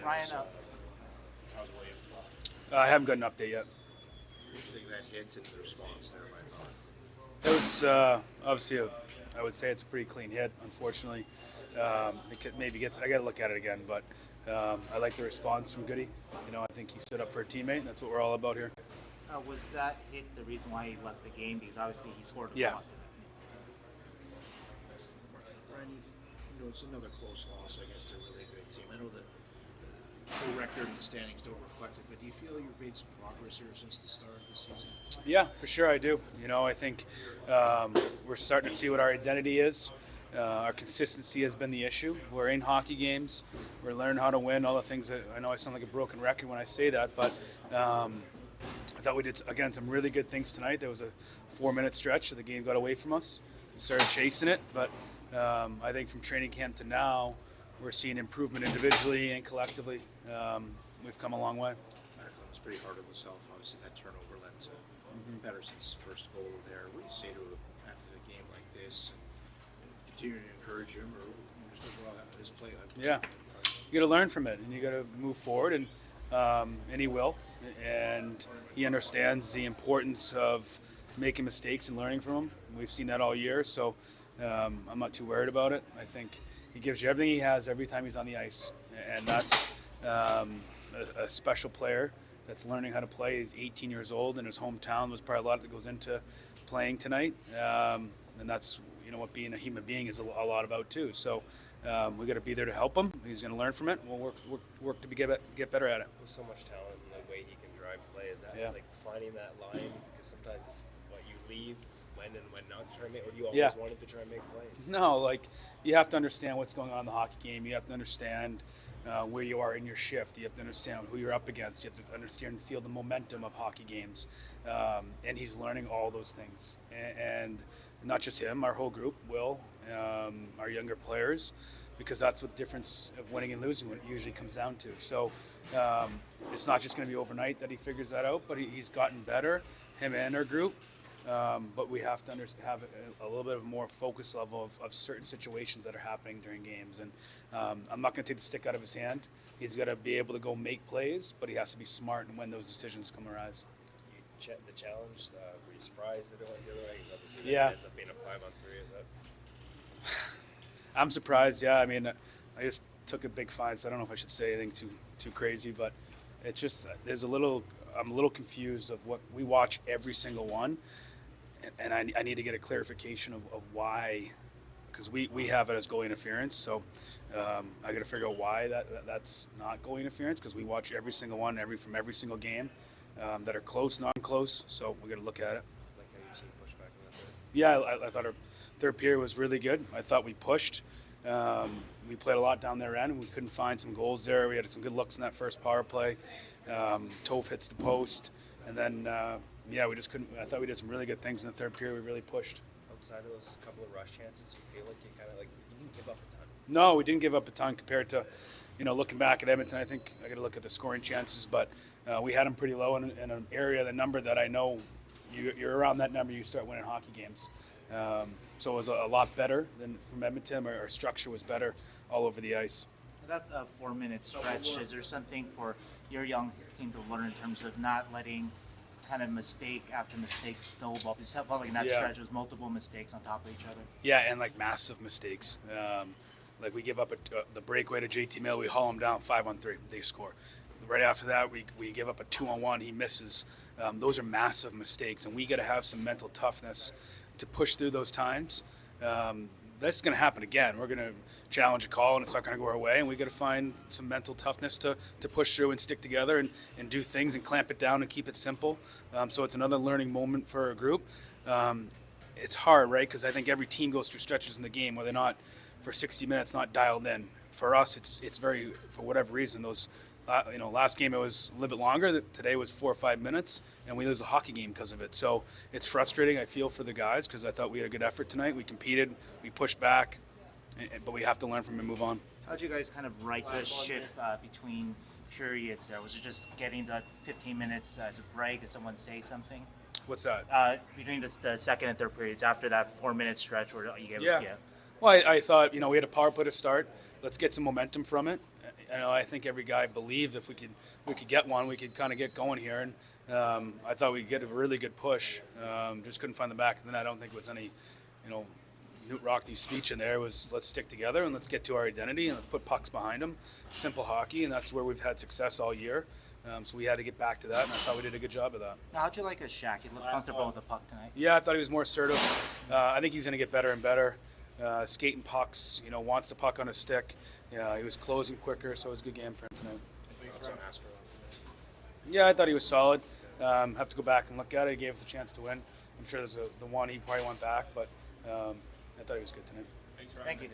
Ryan, how's William? I haven't got an update yet. What do you think of that hit and the response there by Bob? It was obviously, I would say it's a pretty clean hit. Unfortunately, maybe gets. I got to look at it again, but I like the response from Goody. I think he stood up for a teammate, and that's what we're all about here. was that hit the reason why he left the game? Because obviously he scored a Yeah. lot. Brian, it's another close loss against a really good team. I know that the record and the standings don't reflect it, but do you feel you've made some progress here since the start of the season? Yeah, for sure I do. I think we're starting to see what our identity is. Our consistency has been the issue. We're in hockey games. We're learning how to win, all the things that I know I sound like a broken record when I say that, but I thought we did, again, some really good things tonight. There was a 4-minute stretch that the game got away from us. We started chasing it, but I think from training camp to now, we're seeing improvement individually and collectively. We've come a long way. It was pretty hard on himself. Obviously, that turnover led to Pedersen's first goal there. What do you say to him after the game like this? And continue to encourage him, or just overall his play? Yeah, you got to learn from it, and you got to move forward, and he will, and he understands the importance of making mistakes and learning from them. We've seen that all year, so I'm not too worried about it. I think he gives you everything he has every time he's on the ice, and that's a special player that's learning how to play. He's 18 years old in his hometown. There's probably a lot that goes into playing tonight, and that's what being a human being is a lot about too. So we got to be there to help him. He's going to learn from it. We'll work to get better at it. With so much talent and the way he can drive play, is that like finding that line? Because sometimes it's what you leave when and when not to try and make, or do you always wanted to try and make plays? No, you have to understand what's going on in the hockey game. You have to understand where you are in your shift. You have to understand who you're up against. You have to understand and feel the momentum of hockey games. And he's learning all those things. And not just him, our whole group will, our younger players, because that's what the difference of winning and losing usually comes down to. So it's not just going to be overnight that he figures that out, but he's gotten better, him and our group. But we have to have a little bit of a more focus level of certain situations that are happening during games. And I'm not going to take the stick out of his hand. He's got to be able to go make plays, but he has to be smart and when those decisions come arise. The challenge, were you surprised that it went the other way? Because obviously Yeah. it ends up being a 5-on-3, is that? I'm surprised, yeah. I mean, I just took a big fine, so I don't know if I should say anything too crazy, but it's just, I'm a little confused of what we watch every single one. And I need to get a clarification of why, because we have it as goal interference. So I got to figure out why that's not goal interference, because we watch every single one, from every single game that are close, non-close. So we got to look at it. Like how you see pushback in that third? Yeah, I thought our third period was really good. I thought we pushed. We played a lot down their end, and we couldn't find some goals there. We had some good looks in that first power play. Tove hits the post, and then. We just couldn't. I thought we did some really good things in the third period. We really pushed. Outside of those couple of rush chances, you feel like you kind of you didn't give up a ton. No, we didn't give up a ton compared to, looking back at Edmonton. I think I got to look at the scoring chances, but we had them pretty low in an area, the number that I know you're around that number, you start winning hockey games. So it was a lot better than from Edmonton. Our structure was better all over the ice. That 4-minute stretch, is there something for your young team to learn in terms of not letting kind of mistake after mistake snowball? Because it felt like in that stretch was multiple mistakes on top of each other. Yeah, and massive mistakes. We give up the breakaway to JT Mill, we haul him down 5-on-3, they score. Right after that, we give up a 2-on-1, he misses. Those are massive mistakes, and we got to have some mental toughness to push through those times. That's going to happen again. We're going to challenge a call, and it's not going to go our way, and we got to find some mental toughness to push through and stick together and do things and clamp it down and keep it simple. So it's another learning moment for our group. It's hard, right? Because I think every team goes through stretches in the game where they're not, for 60 minutes, not dialed in. For us, it's very, for whatever reason, those, last game it was a little bit longer. Today was 4 or 5 minutes, and we lose a hockey game because of it. So it's frustrating, I feel, for the guys, because I thought we had a good effort tonight. We competed, we pushed back, but we have to learn from it and move on. How'd you guys kind of right the ship between periods there? Was it just getting the 15 minutes as a break? Did someone say something? What's that? Between the second and third periods, after that 4-minute stretch where you gave Well, I thought, we had a power play to start. Let's get some momentum from it. I think every guy believed if we could get one, we could kind of get going here. And I thought we'd get a really good push. Just couldn't find the back. And then I don't think it was any, Newt Rockney's speech in there. It was let's stick together and let's get to our identity and let's put pucks behind them. Simple hockey, and that's where we've had success all year. So we had to get back to that, and I thought we did a good job of that. Now, how'd you like his Shaq? He looked comfortable with the puck tonight. Yeah, I thought he was more assertive. I think he's going to get better and better. Skating pucks, wants the puck on his stick. Yeah, he was closing quicker, so it was a good game for him tonight. Yeah, I thought he was solid. Have to go back and look at it. He gave us a chance to win. I'm sure there's the one he probably went back, but I thought he was good tonight. Thank you.